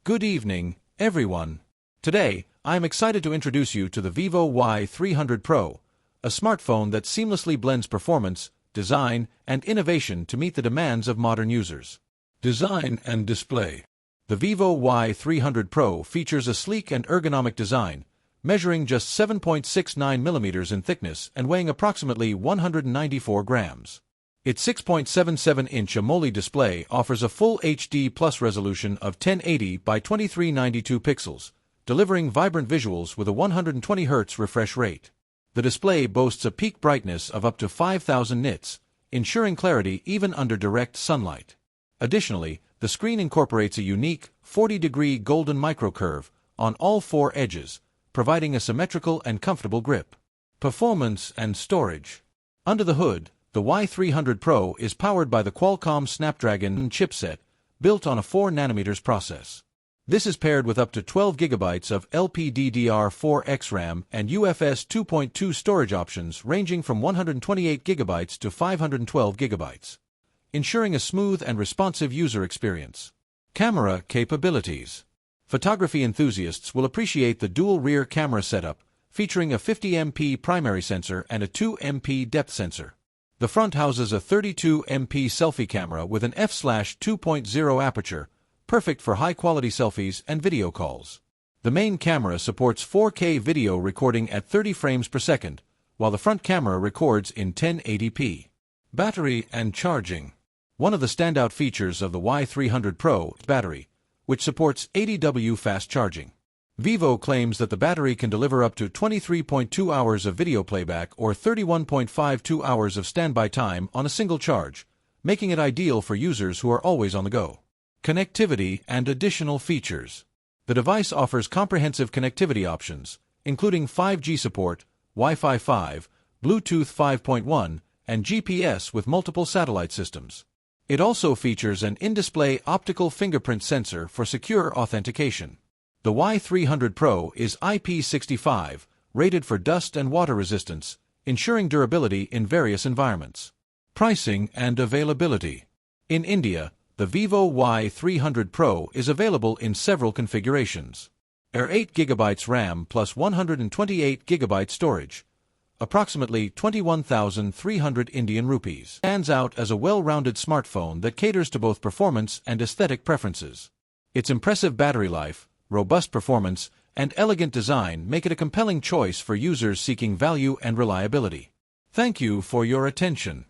Good evening, everyone. Today, I am excited to introduce you to the Vivo Y300 Pro, a smartphone that seamlessly blends performance, design, and innovation to meet the demands of modern users. Design and display. The Vivo Y300 Pro features a sleek and ergonomic design, measuring just 7.69 millimeters in thickness and weighing approximately 194 grams. Its 6.77-inch AMOLED display offers a full HD Plus resolution of 1080 by 2392 pixels, delivering vibrant visuals with a 120 Hz refresh rate. The display boasts a peak brightness of up to 5000 nits, ensuring clarity even under direct sunlight. Additionally, the screen incorporates a unique 40-degree golden microcurve on all four edges, providing a symmetrical and comfortable grip. Performance and storage. Under the hood, the Y300 Pro is powered by the Qualcomm Snapdragon chipset, built on a 4nm process. This is paired with up to 12 GB of LPDDR4X RAM and UFS 2.2 storage options ranging from 128 GB to 512 GB, ensuring a smooth and responsive user experience. Camera capabilities. Photography enthusiasts will appreciate the dual rear camera setup, featuring a 50MP primary sensor and a 2MP depth sensor. The front houses a 32MP selfie camera with an f/2.0 aperture, perfect for high-quality selfies and video calls. The main camera supports 4K video recording at 30 frames per second, while the front camera records in 1080p. Battery and charging. One of the standout features of the Y300 Pro is battery, which supports 80W fast charging. Vivo claims that the battery can deliver up to 23.2 hours of video playback or 31.52 hours of standby time on a single charge, making it ideal for users who are always on the go. Connectivity and additional features. The device offers comprehensive connectivity options, including 5G support, Wi-Fi 5, Bluetooth 5.1, and GPS with multiple satellite systems. It also features an in-display optical fingerprint sensor for secure authentication. The Y300 Pro is IP65, rated for dust and water resistance, ensuring durability in various environments. Pricing and availability. In India, the Vivo Y300 Pro is available in several configurations. 8GB RAM plus 128GB storage, approximately 21,300 Indian rupees, stands out as a well-rounded smartphone that caters to both performance and aesthetic preferences. Its impressive battery life, robust performance, and elegant design make it a compelling choice for users seeking value and reliability. Thank you for your attention.